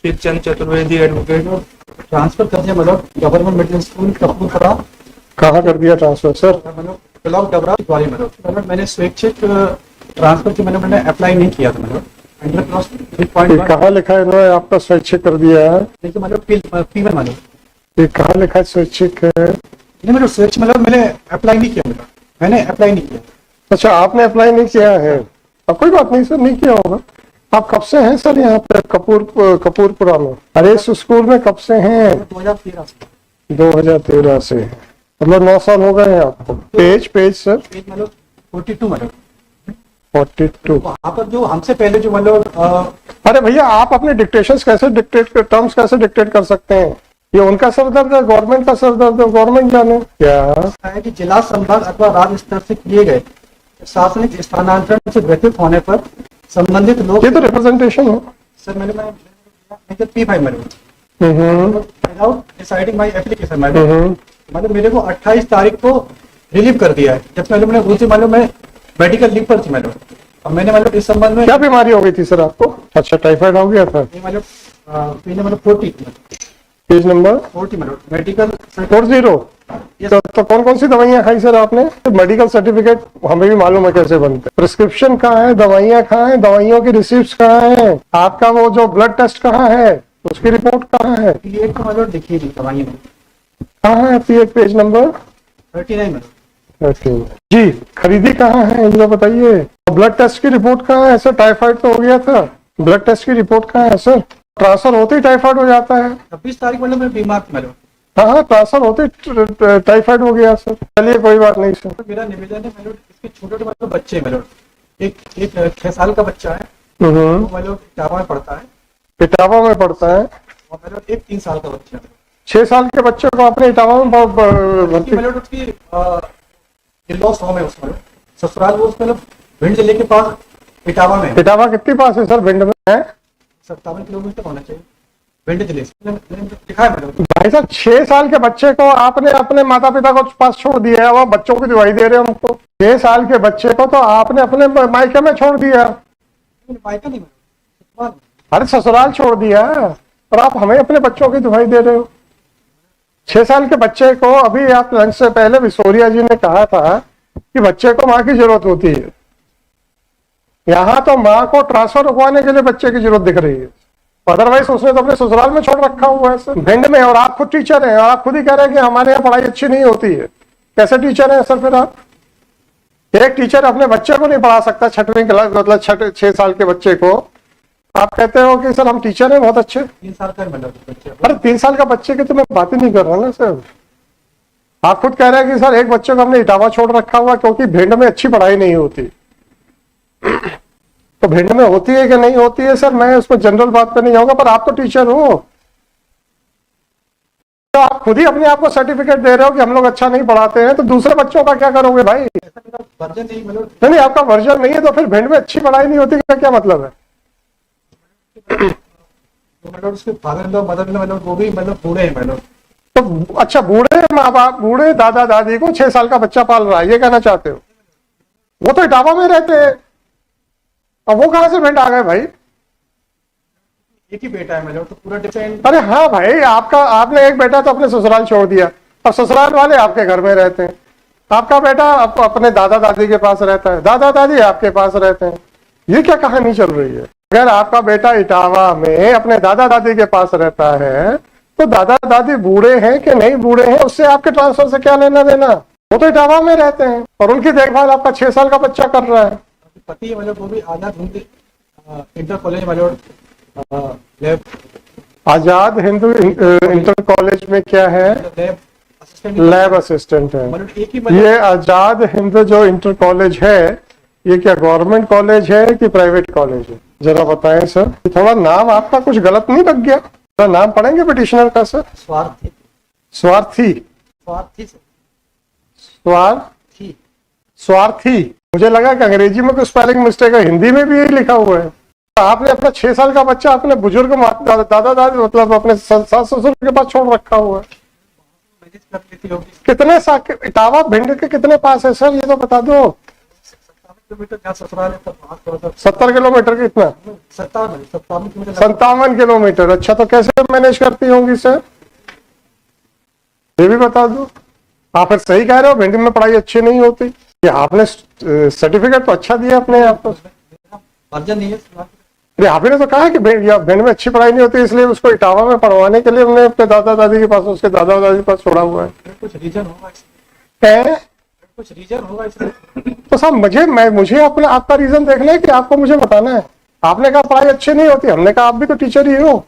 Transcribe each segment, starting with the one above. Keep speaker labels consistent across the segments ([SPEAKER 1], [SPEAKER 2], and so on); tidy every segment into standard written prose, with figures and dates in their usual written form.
[SPEAKER 1] चंद Chaturvedi advocate transfer कर दिया मतलब गवर्नमेंट मिडिल स्कूल कपूरथला।
[SPEAKER 2] कहाँ कर दिया ट्रांसफर सर?
[SPEAKER 1] मतलब ब्लॉक डबरा वाली मतलब मैंने स्वैच्छिक ट्रांसफर की मैंने अप्लाई नहीं किया था मतलब अंडर क्लास 3.1।
[SPEAKER 2] कहाँ लिखा है इन्होंने आपका स्वैच्छिक कर दिया है?
[SPEAKER 1] देखिए मतलब P1 मतलब
[SPEAKER 2] ये कहाँ लिखा है स्वैच्छिक है?
[SPEAKER 1] नहीं मतलब स्वैच्छिक मतलब मैंने अप्लाई नहीं किया मतलब मैंने अप्लाई नहीं किया।
[SPEAKER 2] अच्छा, आपने अप्लाई नहीं किया है? अब कोई बात नहीं सर, नहीं किया होगा। आप कब से हैं सर यहाँ पे कपूरपुरा में? अरे इस स्कूल में कब से हैं?
[SPEAKER 1] 2013 से।
[SPEAKER 2] 2013 से, मतलब 9 साल हो गए हैं आपको। Page sir?
[SPEAKER 1] पेज मतलब 42 मतलब
[SPEAKER 2] 42।
[SPEAKER 1] वहाँ पर जो हमसे पहले जो मतलब
[SPEAKER 2] अरे भैया, आप अपने डिक्टेशंस कैसे टर्म्स कैसे डिक्टेट कर सकते हैं? ये उनका सरदर्द है, गवर्नमेंट का सरदर्द है, गवर्नमेंट जाने क्या
[SPEAKER 1] है कि जिला संभाग अथवा राज्य स्तर से किए गए प्रशासनिक स्थानांतरण से व्यतीत होने पर संबंधित लोग।
[SPEAKER 2] ये तो रिप्रेजेंटेशन है
[SPEAKER 1] सर मैंने P5 without deciding my application मतलब मेरे को 28 तारीख को रिलीव कर दिया है, जब मैंने उसी मालूम मैं मेडिकल लीव पर थी मैडम। अब मैंने मतलब इस संबंध में
[SPEAKER 2] क्या बीमारी हो गई थी सर आपको? अच्छा, टाइफाइड हो गया था।
[SPEAKER 1] मतलब 40
[SPEAKER 2] पेज नंबर
[SPEAKER 1] 40 मतलब मेडिकल
[SPEAKER 2] 40। तो कौन कौन सी दवाइयाँ खाई सर आपने? मेडिकल सर्टिफिकेट हमें भी मालूम है कैसे बनते। प्रिस्क्रिप्शन कहाँ है? दवाइयाँ कहाँ है? दवाइयों की रिसिप्ट कहाँ है? आपका वो जो ब्लड टेस्ट कहाँ है? उसकी रिपोर्ट कहाँ है?
[SPEAKER 1] मतलब देखिए दवाइयाँ
[SPEAKER 2] कहाँ है? पेज नंबर
[SPEAKER 1] 39 में
[SPEAKER 2] जी। खरीदी कहाँ है ये बताइए। ब्लड टेस्ट की रिपोर्ट कहाँ है सर? टाइफाइड तो हो गया था, ब्लड टेस्ट की रिपोर्ट कहाँ है सर? ट्रांसफर होते ही टाइफाइड हो जाता है।
[SPEAKER 1] 26 तारीख मतलब मैं बीमार था मैडम।
[SPEAKER 2] हाँ, ट्रांसफर होते ही टाइफाइड हो गया सर। चलिए कोई बात नहीं सर।
[SPEAKER 1] मेरा निवेदन है मैडम, इसके छोटे मतलब बच्चे मैडम, एक 6 साल का बच्चा है वो मतलब इटावा में पढ़ता है।
[SPEAKER 2] इटावा में पढ़ता है?
[SPEAKER 1] और मैडम एक 3 साल का बच्चा है।
[SPEAKER 2] 6 साल के बच्चे को आपने इटावा में भर्ती?
[SPEAKER 1] मैडम उसकी इन-लॉस होम है उसमें, ससुराल वो उसमें भिंड जिले के पास इटावा में।
[SPEAKER 2] इटावा कितने पास है सर? भिंड में है?
[SPEAKER 1] 57 किलोमीटर होना चाहिए भिंड जिले से। दिखा है मैडम।
[SPEAKER 2] भाई साहब, 6 साल के बच्चे को आपने अपने माता पिता को पास छोड़ दिया है, वो बच्चों की दवाई दे रहे हो हमको। 6 साल के बच्चे को तो आपने अपने मायके में छोड़ दिया।
[SPEAKER 1] मायका नहीं मैडम,
[SPEAKER 2] अरे ससुराल छोड़ दिया और आप हमें अपने बच्चों की दवाई दे रहे हो। 6 साल के बच्चे को अभी आप लंच से पहले विसोरिया जी ने कहा था कि बच्चे को माँ की जरूरत होती है। यहाँ तो माँ को ट्रांसफर रुकवाने के लिए बच्चे की जरूरत दिख रही है, अदरवाइज उसने तो अपने ससुराल में छोड़ रखा हुआ है सर, भिंड में। और आप खुद टीचर हैं और आप खुद ही कह रहे हैं कि हमारे यहाँ पढ़ाई अच्छी नहीं होती है। कैसे टीचर हैं सर फिर आप? एक टीचर अपने बच्चे को नहीं पढ़ा सकता, 6वीं क्लास मतलब 6 साल के बच्चे को। आप कहते हो कि सर हम टीचर हैं बहुत अच्छे।
[SPEAKER 1] 3 साल का मतलब बच्चा।
[SPEAKER 2] अरे 3 साल का बच्चे की तो मैं बात ही नहीं कर रहा ना सर। आप खुद कह रहे हैं कि सर एक बच्चे को हमने इटावा छोड़ रखा हुआ क्योंकि भिंड में अच्छी पढ़ाई नहीं होती। तो भिंड में होती है कि नहीं होती है सर, मैं उसमें जनरल बात पे नहीं जाऊंगा, पर आप तो टीचर हो, तो आप खुद ही अपने आप को सर्टिफिकेट दे रहे हो कि हम लोग अच्छा नहीं पढ़ाते हैं, तो दूसरे बच्चों का क्या करोगे भाई?
[SPEAKER 1] वर्जन नहीं मतलब
[SPEAKER 2] नहीं, आपका वर्जन नहीं है तो फिर भिंड में अच्छी पढ़ाई नहीं होती का क्या मतलब है?
[SPEAKER 1] मतलब उसके father in law mother in law मतलब वो भी मतलब बूढ़े हैं मैडम।
[SPEAKER 2] तो अच्छा, बूढ़े माँ बाप, बूढ़े दादा दादी को 6 साल का बच्चा पाल रहा है, ये कहना चाहते हो? वो तो इटावा में रहते हैं, अब वो कहां से भिंड आ गए भाई?
[SPEAKER 1] एक ही बेटा है मैडम, तो पूरा डिपेंड।
[SPEAKER 2] अरे हाँ भाई, आपने एक बेटा तो अपने ससुराल छोड़ दिया, अब ससुराल वाले आपके घर में रहते हैं। आपका बेटा अपने दादा दादी के पास रहता है, दादा दादी आपके पास रहते हैं। ये क्या कहानी चल रही है? अगर आपका बेटा इटावा में अपने दादा दादी के पास रहता है तो दादा दादी बूढ़े हैं कि नहीं बूढ़े हैं उससे आपके ट्रांसफर से क्या लेना देना? वो तो इटावा में रहते हैं और उनकी देखभाल आपका 6 साल का बच्चा कर रहा है।
[SPEAKER 1] पति मतलब वो भी आजाद हिंद इंटर कॉलेज मतलब lab.
[SPEAKER 2] Azad Hind inter college में क्या है? लैब असिस्टेंट है। ये आजाद हिंद जो इंटर कॉलेज है, ये क्या गवर्नमेंट कॉलेज है कि प्राइवेट कॉलेज है? जरा बताएं सर। थोड़ा नाम आपका कुछ गलत नहीं लग गया? तो नाम पढ़ेंगे पिटिशनर का सर?
[SPEAKER 1] स्वार्थी।
[SPEAKER 2] स्वार्थी?
[SPEAKER 1] स्वार्थी
[SPEAKER 2] स्वार्थी स्वार्थी। मुझे लगा कि अंग्रेजी में कोई स्पेलिंग मिस्टेक है, हिंदी में भी यही लिखा हुआ है। आपने अपना 6 साल का बच्चा अपने बुजुर्ग दादा दादी मतलब अपने सास ससुर के पास छोड़ रखा हुआ है। कितने इटावा भिंड के कितने पास है सर, ये तो बता दो।
[SPEAKER 1] किलोमीटर जहाँ ससुराल है तब वहाँ थोड़ा सा
[SPEAKER 2] 70 किलोमीटर कितना?
[SPEAKER 1] 57 किलोमीटर
[SPEAKER 2] 57 किलोमीटर। अच्छा, तो कैसे मैनेज करती होंगी सर, ये भी बता दो। आप फिर सही कह रहे हो, भिंड में पढ़ाई अच्छी नहीं होती। ये आपने सर्टिफिकेट तो अच्छा दिया अपने आप को।
[SPEAKER 1] वर्जन नहीं है।
[SPEAKER 2] अरे आपने तो कहा कि भिंड में अच्छी पढ़ाई नहीं होती, इसलिए उसको इटावा में पढ़वाने के लिए हमने अपने दादा दादी के पास, उसके दादा दादी के पास छोड़ा हुआ है।
[SPEAKER 1] कुछ रीजन होगा
[SPEAKER 2] है?
[SPEAKER 1] कुछ रीजन होगा इसमें।
[SPEAKER 2] तो साहब मुझे अपना आपका रीजन देखना है कि आपको मुझे बताना है। आपने कहा पढ़ाई अच्छी नहीं होती, हमने कहा आप भी तो टीचर ही हो।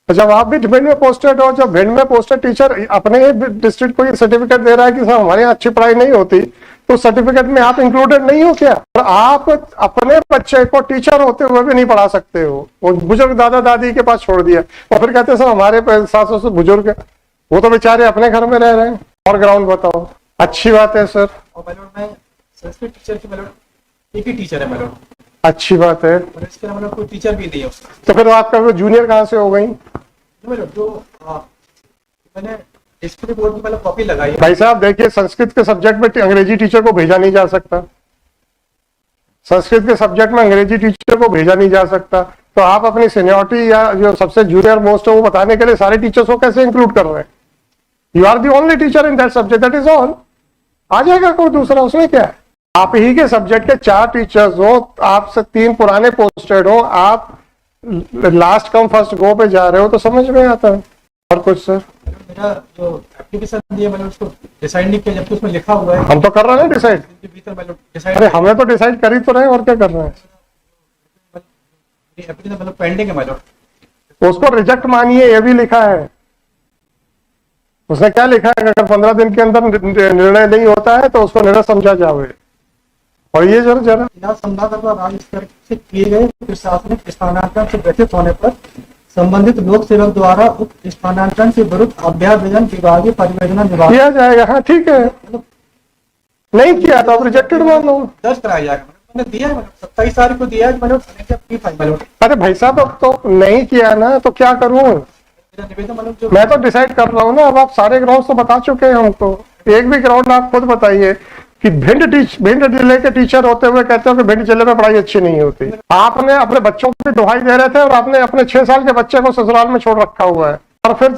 [SPEAKER 2] तो जब आप भी भिंड में पोस्टेड हो, जब भिंड में पोस्टेड टीचर अपने ही डिस्ट्रिक्ट को ये सर्टिफिकेट दे रहा है कि साहब हमारे यहाँ अच्छी पढ़ाई नहीं होती, तो सर्टिफिकेट में आप इंक्लूडेड नहीं हो क्या? और आप अपने बच्चे को टीचर होते हुए भी नहीं पढ़ा सकते हो, वो बुजुर्ग दादा दादी के पास छोड़ दिया, और फिर कहते हैं सर हमारे सास ससुर बुजुर्ग है, वो तो बेचारे अपने घर में रह रहे हैं। और ग्राउंड बताओ। अच्छी बात है सर।
[SPEAKER 1] और मैडम मैं संस्कृत टीचर की मैडम एक ही टीचर है मैडम।
[SPEAKER 2] अच्छी बात है।
[SPEAKER 1] और इसके अलावा कोई टीचर भी नहीं है उसका।
[SPEAKER 2] तो फिर आपका वो जूनियर कहाँ से हो गई?
[SPEAKER 1] मैडम जो मैंने डिस्प्ले बोर्ड की मतलब कॉपी लगाई है।
[SPEAKER 2] भाई साहब देखिए, संस्कृत के सब्जेक्ट में अंग्रेजी टीचर को भेजा नहीं जा सकता। संस्कृत के सब्जेक्ट में अंग्रेजी टीचर को भेजा नहीं जा सकता। तो आप अपनी सीनियरिटी या जो सबसे जूनियर मोस्ट है वो बताने के लिए सारे टीचर्स को कैसे इंक्लूड कर रहे हैं? You are the only teacher in that subject, that is all. आ जाएगा कोई दूसरा, उसमें क्या है? आप ही के सब्जेक्ट के 4 टीचर्स हो, आपसे 3 पुराने पोस्टेड हो, आप लास्ट कम फर्स्ट गो पे जा रहे हो, तो समझ में आता है। और कुछ सर?
[SPEAKER 1] मेरा जो एप्लीकेशन दिया मैंने उसको डिसाइड नहीं किया, जबकि उसमें लिखा हुआ है।
[SPEAKER 2] हम तो कर रहे हैं डिसाइड।
[SPEAKER 1] भीतर मैंने डिसाइड।
[SPEAKER 2] अरे हमें तो डिसाइड कर ही तो रहे हैं, और क्या कर रहे हैं?
[SPEAKER 1] एप्लीकेशन मतलब पेंडिंग है मैडम।
[SPEAKER 2] उसको रिजेक्ट मानिए, ये भी लिखा है। उसने क्या लिखा है? अगर 15 दिन के अंदर निर्णय नहीं होता है तो उसको निर्णय समझा जावे। और ये जरा
[SPEAKER 1] बिना संभाग राज्य स्तर से किए गए प्रशासनिक स्थानांतरण से व्यथित होने पर संबंधित लोक सेवक द्वारा उक्त स्थानांतरण के विरुद्ध अभ्यावेदन विभागीय परियोजना विभाग
[SPEAKER 2] किया जाएगा। हाँ ठीक है, नहीं किया तो आप रिजेक्टेड मान लो।
[SPEAKER 1] दर्ज कराया जाएगा। मैंने दिया है 27 तारीख को दिया है मैंने।
[SPEAKER 2] अरे भाई साहब, अब तो नहीं किया ना, तो क्या करूं?
[SPEAKER 1] मेरा निवेदन मतलब जो
[SPEAKER 2] मैं तो डिसाइड कर रहा हूँ ना। अब आप सारे ग्राउंड तो बता चुके हैं हमको, एक भी ग्राउंड आप खुद बताइए कि भिंड जिले के टीचर होते हुए कहते हो कि भिंड जिले में पढ़ाई अच्छी नहीं होती। आपने अपने बच्चों की दुहाई दे रहे थे और आपने अपने 6 साल के बच्चे को ससुराल में छोड़ रखा हुआ है, और फिर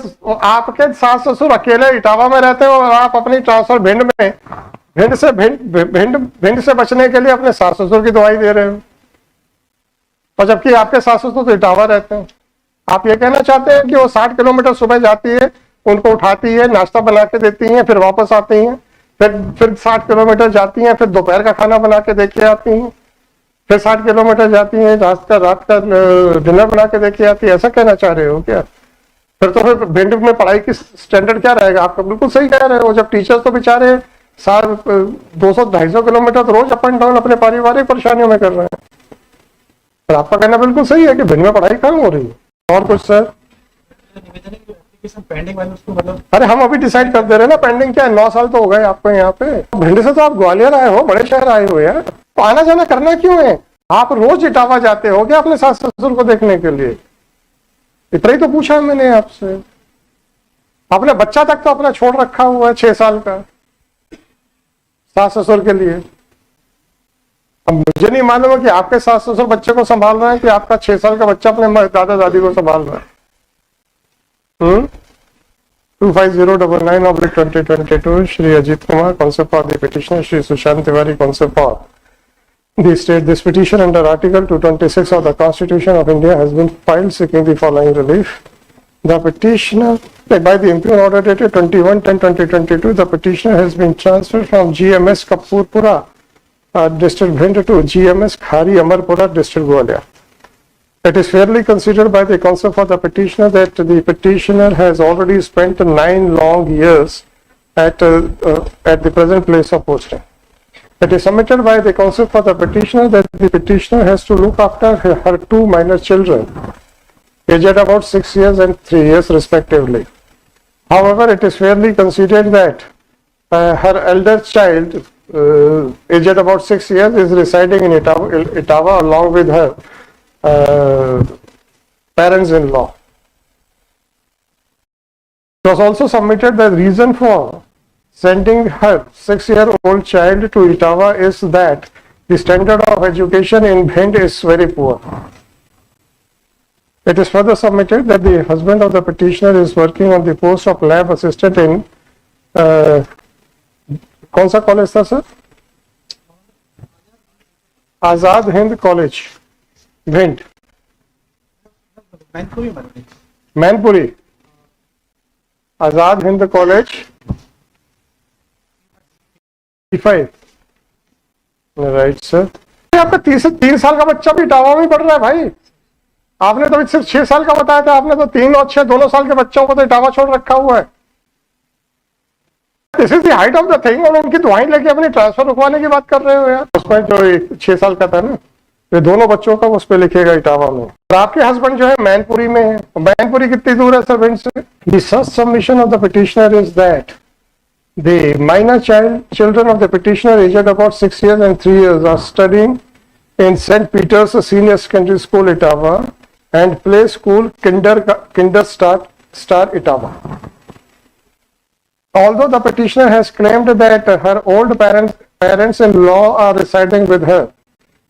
[SPEAKER 2] आपके सास ससुर अकेले इटावा में रहते हो, और आप अपनी ट्रांसफर भिंड से बचने के लिए अपने सास ससुर की दुहाई दे रहे हो, और जबकि आपके सास ससुर तो इटावा रहते हैं। आप ये कहना चाहते हैं कि वो 60 किलोमीटर सुबह जाती है, उनको उठाती है, नाश्ता बना के देती हैं, फिर वापस आती हैं, फिर 60 किलोमीटर जाती हैं, फिर दोपहर का खाना बना के दे के आती हैं, फिर 60 किलोमीटर जाती हैं, रात का डिनर बना के दे के आती है। ऐसा कहना चाह रहे हो क्या? फिर तो फिर भिंड में पढ़ाई की स्टैंडर्ड क्या रहेगा आपका? बिल्कुल सही कह रहे हो। जब टीचर्स तो बेचारे 200-250 किलोमीटर रोज अप एंड डाउन अपने पारिवारिक परेशानियों में कर रहे हैं। पर आपका कहना बिल्कुल सही है कि भिंड में पढ़ाई कम हो रही है। और कुछ सर?
[SPEAKER 1] निवेदन है एप्लीकेशन पेंडिंग वाले उसको मतलब
[SPEAKER 2] अरे हम अभी डिसाइड कर दे रहे हैं ना। पेंडिंग क्या है? 9 साल तो हो गए आपको यहाँ पे। भिंड से तो आप ग्वालियर आए हो, बड़े शहर आए हो यार, तो आना जाना करना क्यों है? आप रोज इटावा जाते हो क्या अपने सास ससुर को देखने के लिए? इतना ही तो पूछा है मैंने आपसे। आपने बच्चा तक तो अपना छोड़ रखा हुआ है 6 साल का सास ससुर के लिए। अब मुझे नहीं मालूम है कि आपके सास ससुर बच्चे को संभाल रहे हैं कि आपका 6 साल का बच्चा अपने दादा दादी को संभाल रहा है। 25099/2022 Shri Ajit Kumar, counsel for the petitioner, Shri Sushant Tiwari, counsel for the state. This petition under Article 226 of the Constitution of India has been filed seeking the following relief. The petitioner, by the impugn order dated 21/10/2022, the petitioner has been transferred from GMS Kapurpura, district Bhind, to GMS Khari Amarpura, district Gwalior. It is fairly considered by the counsel for the petitioner that the petitioner has already spent 9 long years at the present place of posting. It is submitted by the counsel for the petitioner that the petitioner has to look after her 2 minor children, aged about 6 years and 3 years respectively. However, it is fairly considered that her elder child, aged about 6 years, is residing in Etawah along with her parents-in-law. It was also submitted that the reason for sending her 6-year-old child to Etawah is that the standard of education in Bhind is very poor. It is further submitted that the husband of the petitioner is working on the post of lab assistant in कौन सा college था sir? Azad Hind college Bhind, Mainpuri, Azad Hind college 5, right sir. आपका 3 साल का बच्चा भी इटावा में पढ़ रहा है भाई। आपने तो सिर्फ 6 साल का बताया था, आपने तो 3 और 6 दोनों साल के बच्चों को तो इटावा छोड़ रखा हुआ है। This is the height of the thing. और उनकी दुआएं लेके अपने ट्रांसफर रुकवाने की बात कर रहे हो यार। उसमें जो 6 साल का था ना, ये दोनों बच्चों का उस पर लिखेगा इटावा में। और आपके हस्बैंड जो है मैनपुरी में है। मैनपुरी कितनी दूर है सर भिंड से? The first submission of the petitioner is that the minor children of the petitioner aged about 6 years and 3 years are studying in St. Peter's Senior Secondary School, Etawah, and Play School Kinder Star Etawah. Although the petitioner has claimed that her old parents-in-law are residing with her,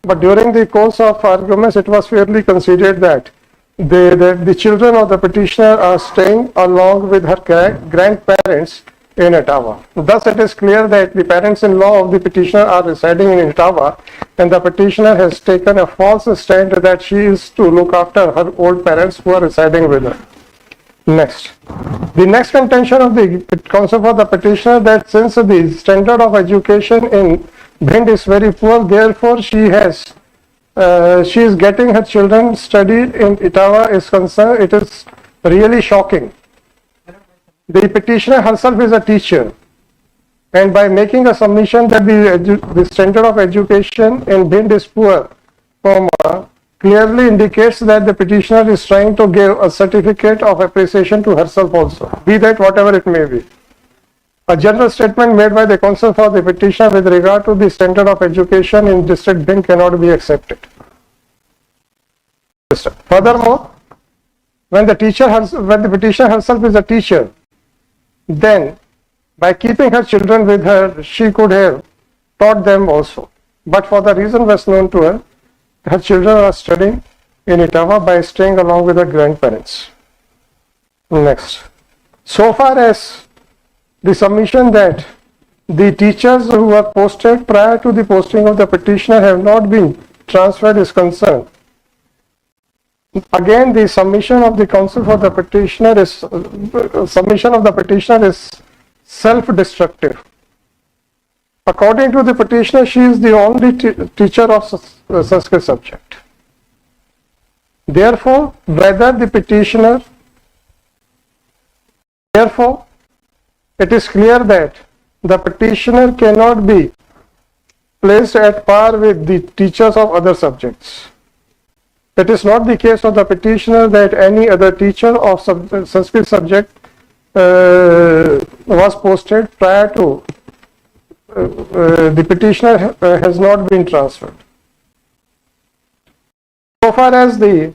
[SPEAKER 2] but during the course of arguments, it was fairly conceded that the children of the petitioner are staying along with her grandparents in Etawah. Thus, it is clear that the parents-in-law of the petitioner are residing in Etawah, and the petitioner has taken a false stand that she is to look after her old parents who are residing with her. Next, the next contention of the counsel for the petitioner that since the standard of education in Bhind is very poor, therefore she is getting her children studied in Etawah is concerned. It is really shocking. The petitioner herself is a teacher, and by making a submission that the standard of education in Bhind is poor, clearly indicates that the petitioner is trying to give a certificate of appreciation to herself also, be that whatever it may be. A general statement made by the counsel for the petitioner with regard to the standard of education in district Bhind cannot be accepted. Furthermore, when the petitioner herself is a teacher, then by keeping her children with her, she could have taught them also. But for the reason best known to her, her children are studying in Etawah by staying along with her grandparents. Next, so far as the submission that the teachers who were posted prior to the posting of the petitioner have not been transferred is concerned, again the submission of the counsel for the petitioner is self-destructive. According to the petitioner, she is the only teacher of Sanskrit subject. Therefore, it is clear that the petitioner cannot be placed at par with the teachers of other subjects. It is not the case of the petitioner that any other teacher of Sanskrit subject was posted prior to the petitioner has not been transferred. So far as the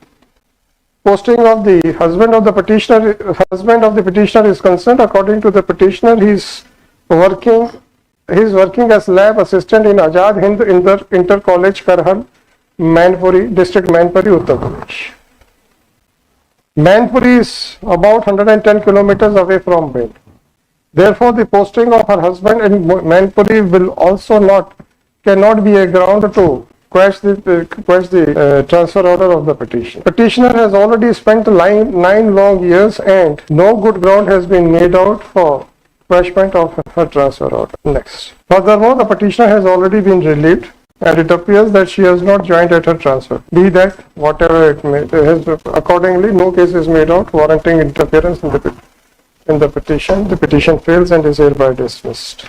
[SPEAKER 2] posting of the husband of the petitioner is concerned, according to the petitioner, he is working as lab assistant in Azad Hind Inter College, Karhal, Mainpuri, district Mainpuri, Uttar Pradesh. Mainpuri is about 110 kilometers away from Bhind. Therefore, the posting of her husband in Mainpuri cannot be a ground to quash the transfer order of the petition. Petitioner has already spent 9 long years, and no good ground has been made out for quashment of her transfer order. Next, furthermore, the petitioner has already been relieved, and it appears that she has not joined at her transfer. Be that whatever it may, accordingly, no case is made out warranting interference in the petition. The petition fails and is hereby dismissed.